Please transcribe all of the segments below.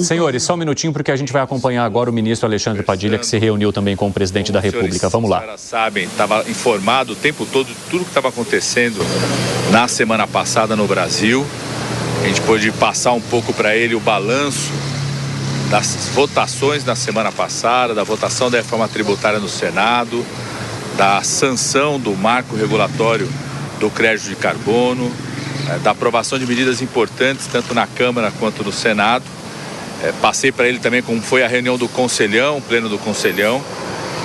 Senhores, só um minutinho, porque a gente vai acompanhar agora o ministro Alexandre Padilha, que se reuniu também com o presidente da República. Vamos lá. Os senhores sabem, estava informado o tempo todo de tudo que estava acontecendo na semana passada no Brasil. A gente pôde passar um pouco para ele o balanço das votações da semana passada, da votação da reforma tributária no Senado, da sanção do marco regulatório do crédito de carbono, da aprovação de medidas importantes tanto na Câmara quanto no Senado. Passei para ele também como foi a reunião do Conselhão, o pleno do Conselhão,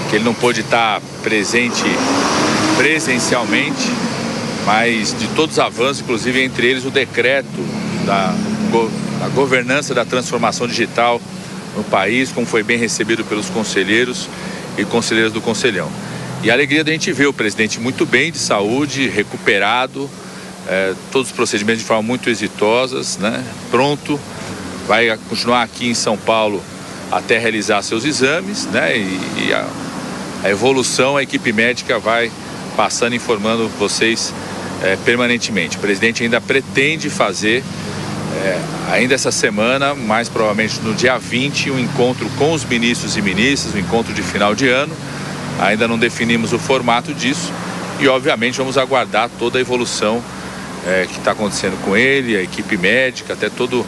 que ele não pôde estar presente presencialmente, mas de todos os avanços, inclusive entre eles o decreto da governança da transformação digital no país, como foi bem recebido pelos conselheiros e conselheiras do Conselhão. E a alegria da gente ver o presidente muito bem de saúde, recuperado, todos os procedimentos de forma muito exitosas, né? Pronto, vai continuar aqui em São Paulo até realizar seus exames, né? E a evolução, a equipe médica vai passando, informando vocês permanentemente. O presidente ainda pretende fazer, ainda essa semana, mais provavelmente no dia 20, um encontro com os ministros e ministras, um encontro de final de ano. Ainda não definimos o formato disso e, obviamente, vamos aguardar toda a evolução que está acontecendo com ele, a equipe médica, até toda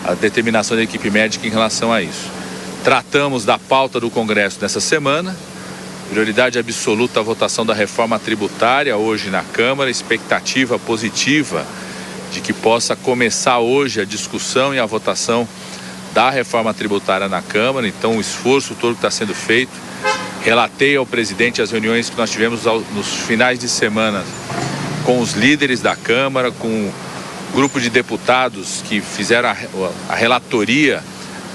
a determinação da equipe médica em relação a isso. Tratamos da pauta do Congresso nessa semana, prioridade absoluta a votação da reforma tributária hoje na Câmara, expectativa positiva de que possa começar hoje a discussão e a votação da reforma tributária na Câmara. Então, o esforço todo que está sendo feito. Relatei ao presidente as reuniões que nós tivemos nos finais de semana com os líderes da Câmara, com o grupo de deputados que fizeram a relatoria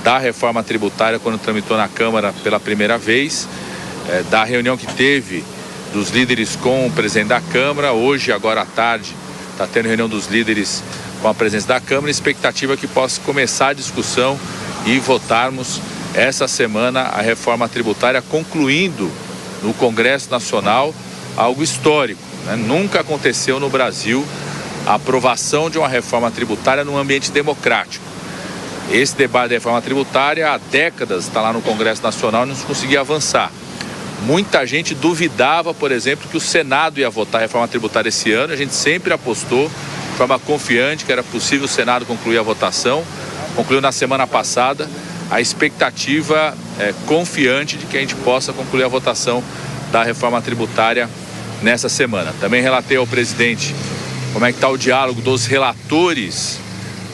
da reforma tributária quando tramitou na Câmara pela primeira vez, da reunião que teve dos líderes com o presidente da Câmara. Hoje, agora à tarde, está tendo reunião dos líderes com a presença da Câmara, expectativa que possa começar a discussão e votarmos essa semana a reforma tributária, concluindo no Congresso Nacional algo histórico, né? Nunca aconteceu no Brasil a aprovação de uma reforma tributária num ambiente democrático. Esse debate da reforma tributária há décadas está lá no Congresso Nacional e não se conseguia avançar. Muita gente duvidava, por exemplo, que o Senado ia votar a reforma tributária esse ano. A gente sempre apostou de forma confiante que era possível o Senado concluir a votação. Concluiu na semana passada. A expectativa é confiante de que a gente possa concluir a votação da reforma tributária nessa semana. Também relatei ao presidente como é que está o diálogo dos relatores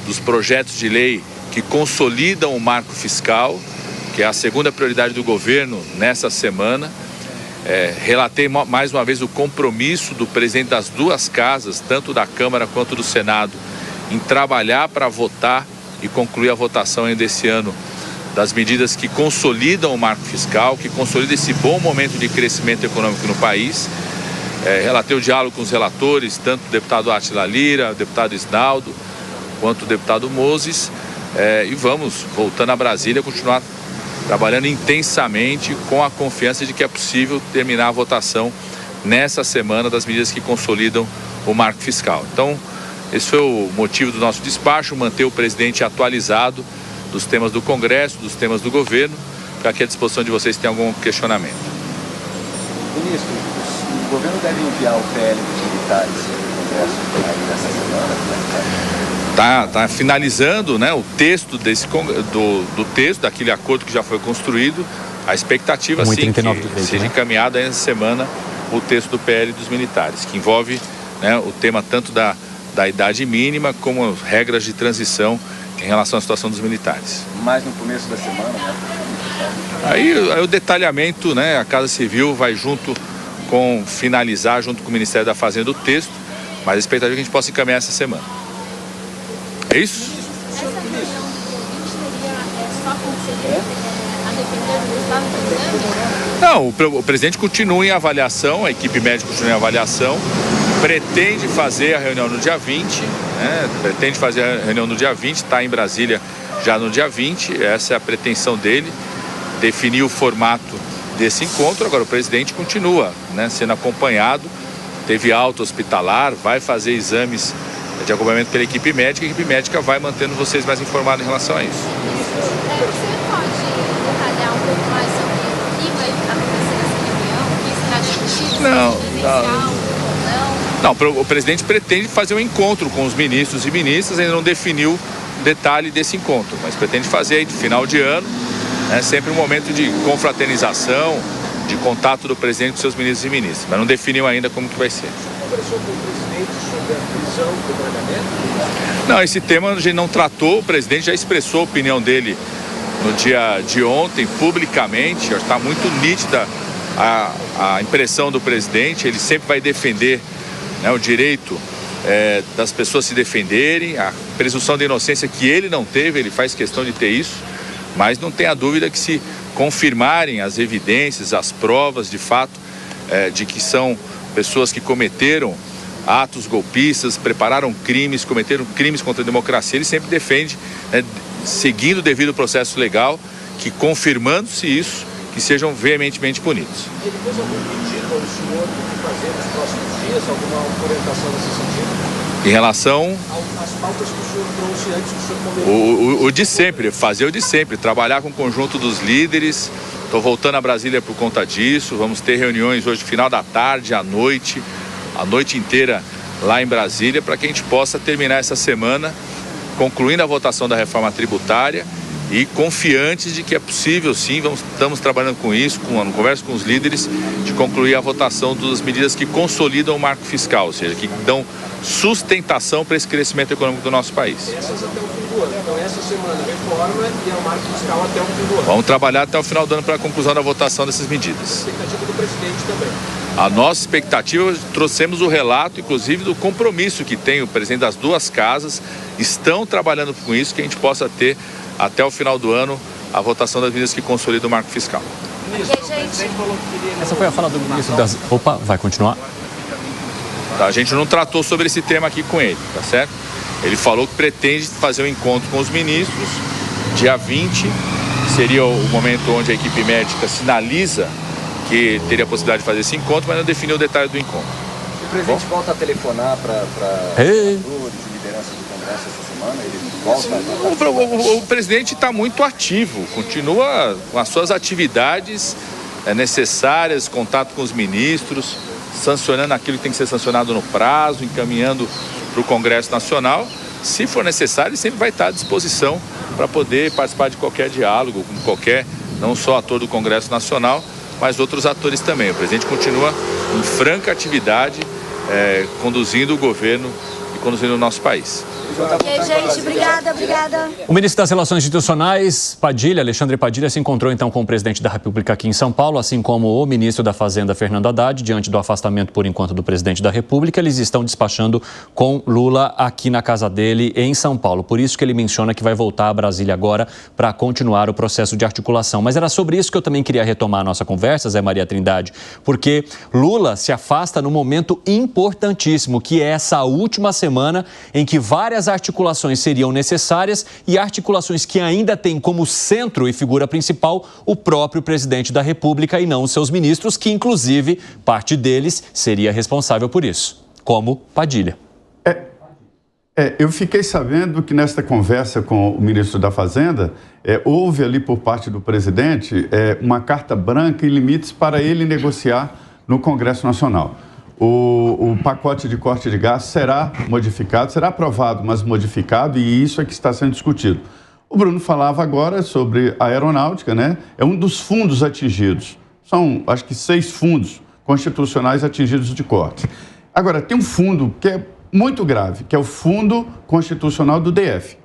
dos projetos de lei que consolidam o marco fiscal, que é a segunda prioridade do governo nessa semana. Relatei mais uma vez o compromisso do presidente das duas casas, tanto da Câmara quanto do Senado, em trabalhar para votar e concluir a votação ainda esse ano das medidas que consolidam o marco fiscal, que consolidam esse bom momento de crescimento econômico no país. Relatei o diálogo com os relatores, tanto o deputado Átila Lira, o deputado Isnaldo, quanto o deputado Moses. E vamos, voltando a Brasília, continuar trabalhando intensamente com a confiança de que é possível terminar a votação nessa semana das medidas que consolidam o marco fiscal. Então, esse foi o motivo do nosso despacho, manter o presidente atualizado dos temas do Congresso, dos temas do governo, para que à disposição de vocês tenham algum questionamento. Ministro, o governo deve enviar o PL dos militares ao Congresso aí nessa semana? Está finalizando, né, o texto do texto, daquele acordo que já foi construído. A expectativa, sim, que seja encaminhado essa semana o texto do PL dos militares, que envolve, né, o tema tanto da idade mínima como regras de transição em relação à situação dos militares. Mais no começo da semana, né? Aí o detalhamento, né? A Casa Civil vai finalizar junto com o Ministério da Fazenda o texto, mas a expectativa é que a gente possa encaminhar essa semana. É isso? Não, o presidente continua em avaliação, a equipe médica continua em avaliação, pretende fazer a reunião no dia 20, né? Pretende fazer a reunião no dia 20, está em Brasília já no dia 20, essa é a pretensão dele, definir o formato desse encontro. Agora o presidente continua, né, sendo acompanhado, teve alta hospitalar, vai fazer exames de acompanhamento pela equipe médica, a equipe médica vai mantendo vocês mais informados em relação a isso. Você pode detalhar um pouco mais sobre o que vai acontecer nessa reunião? O que será discutido? Presencial ou não? Não, o presidente pretende fazer um encontro com os ministros e ministras, ainda não definiu detalhe desse encontro, mas pretende fazer aí de final de ano, né, sempre um momento de confraternização, de contato do presidente com seus ministros e ministras, mas não definiu ainda como que vai ser. Conversou com o presidente sobre a prisão do Bragança? Não, esse tema a gente não tratou, o presidente já expressou a opinião dele no dia de ontem, publicamente, já está muito nítida a impressão do presidente, ele sempre vai defender, né, o direito das pessoas se defenderem, a presunção de inocência que ele não teve, ele faz questão de ter isso, mas não tenha dúvida que se confirmarem as evidências, as provas de fato de que são pessoas que cometeram atos golpistas, prepararam crimes, cometeram crimes contra a democracia, ele sempre defende, né, seguindo o devido processo legal, que confirmando-se isso, que sejam veementemente punidos. Ele fez algum pedido ao senhor do que fazer nos próximos dias, alguma orientação nesse sentido? Em relação às pautas que o senhor trouxe antes que o senhor comentou. O de sempre, fazer o de sempre, trabalhar com o conjunto dos líderes. Estou voltando a Brasília por conta disso, vamos ter reuniões hoje, final da tarde, à noite, a noite inteira lá em Brasília, para que a gente possa terminar essa semana concluindo a votação da reforma tributária e confiantes de que é possível, sim, estamos trabalhando com isso, conversa com os líderes, de concluir a votação das medidas que consolidam o marco fiscal, ou seja, que dão sustentação para esse crescimento econômico do nosso país. Essas até o fim do ano. Então, essa semana, reforma e o marco fiscal até o fim do ano. Vamos trabalhar até o final do ano para a conclusão da votação dessas medidas. A expectativa do presidente também. A nossa expectativa, trouxemos o relato, inclusive, do compromisso que tem o presidente das duas casas, estão trabalhando com isso, que a gente possa ter até o final do ano a votação das medidas que consolidam o marco fiscal. Essa foi a fala do ministro das... Opa, vai continuar? Tá, a gente não tratou sobre esse tema aqui com ele, tá certo? Ele falou que pretende fazer um encontro com os ministros, dia 20, que seria o momento onde a equipe médica sinaliza que teria a possibilidade de fazer esse encontro, mas não definiu o detalhe do encontro. O presidente volta a telefonar para senadores e lideranças do Congresso essa semana? Ele volta o presidente está muito ativo, continua com as suas atividades necessárias, contato com os ministros, sancionando aquilo que tem que ser sancionado no prazo, encaminhando para o Congresso Nacional. Se for necessário, ele sempre vai estar à disposição para poder participar de qualquer diálogo, com qualquer, não só ator do Congresso Nacional, mas outros atores também. O presidente continua em franca atividade, conduzindo o governo e conduzindo o nosso país. Ok, gente, obrigada. O ministro das Relações Institucionais, Alexandre Padilha, se encontrou então com o presidente da República aqui em São Paulo, assim como o ministro da Fazenda, Fernando Haddad. Diante do afastamento por enquanto do presidente da República, eles estão despachando com Lula aqui na casa dele em São Paulo. Por isso que ele menciona que vai voltar a Brasília agora para continuar o processo de articulação. Mas era sobre isso que eu também queria retomar a nossa conversa, Zé Maria Trindade, porque Lula se afasta num momento importantíssimo, que é essa última semana em que várias articulações seriam necessárias e articulações que ainda têm como centro e figura principal o próprio presidente da República e não os seus ministros, que inclusive parte deles seria responsável por isso, como Padilha. Eu fiquei sabendo que nesta conversa com o ministro da Fazenda, houve ali por parte do presidente uma carta branca e limites para ele negociar no Congresso Nacional. O pacote de corte de gastos será modificado, será aprovado, mas modificado, e isso é que está sendo discutido. O Bruno falava agora sobre a aeronáutica, né? É um dos fundos atingidos. São, acho que 6 fundos constitucionais atingidos de corte. Agora, tem um fundo que é muito grave, que é o Fundo Constitucional do DF.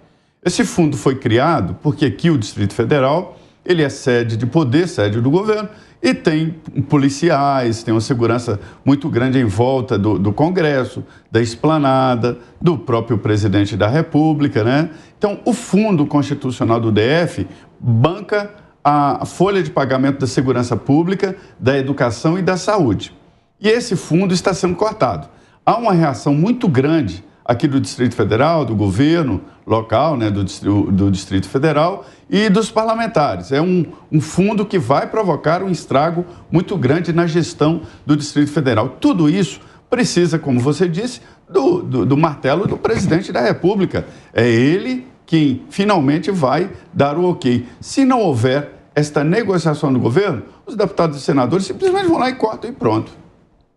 Esse fundo foi criado porque aqui o Distrito Federal, ele é sede de poder, sede do governo, e tem policiais, tem uma segurança muito grande em volta do Congresso, da esplanada, do próprio presidente da República, né? Então, o Fundo Constitucional do DF banca a folha de pagamento da segurança pública, da educação e da saúde. E esse fundo está sendo cortado. Há uma reação muito grande aqui do Distrito Federal, do governo local, né, do Distrito Federal e dos parlamentares. É um fundo que vai provocar um estrago muito grande na gestão do Distrito Federal. Tudo isso precisa, como você disse, do martelo do presidente da República. É ele quem finalmente vai dar o ok. Se não houver esta negociação no governo, os deputados e senadores simplesmente vão lá e cortam e pronto.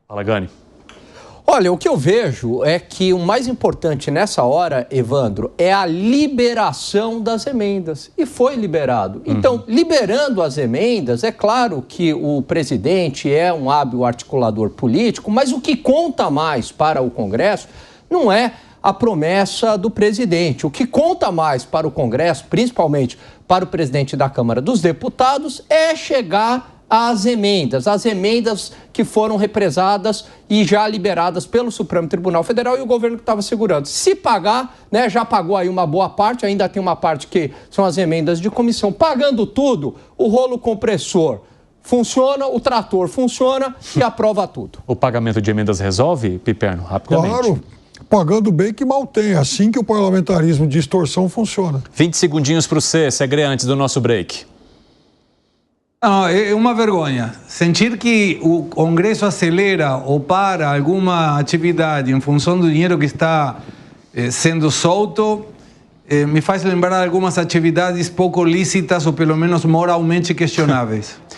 Fala, Gani. Olha, o que eu vejo é que o mais importante nessa hora, Evandro, é a liberação das emendas. E foi liberado. Então, liberando as emendas, é claro que o presidente é um hábil articulador político, mas o que conta mais para o Congresso não é a promessa do presidente. O que conta mais para o Congresso, principalmente para o presidente da Câmara dos Deputados, é chegar às emendas que foram represadas e já liberadas pelo Supremo Tribunal Federal e o governo que estava segurando. Se pagar, né, já pagou aí uma boa parte, ainda tem uma parte que são as emendas de comissão. Pagando tudo, o rolo compressor funciona, o trator funciona e aprova tudo. O pagamento de emendas resolve, Piperno, rapidamente? Claro, pagando bem que mal tem, assim que o parlamentarismo de extorsão funciona. 20 segundinhos para o Segre antes do nosso break. Não, é uma vergonha. Sentir que o Congresso acelera ou para alguma atividade em função do dinheiro que está sendo solto me faz lembrar algumas atividades pouco lícitas ou pelo menos moralmente questionáveis.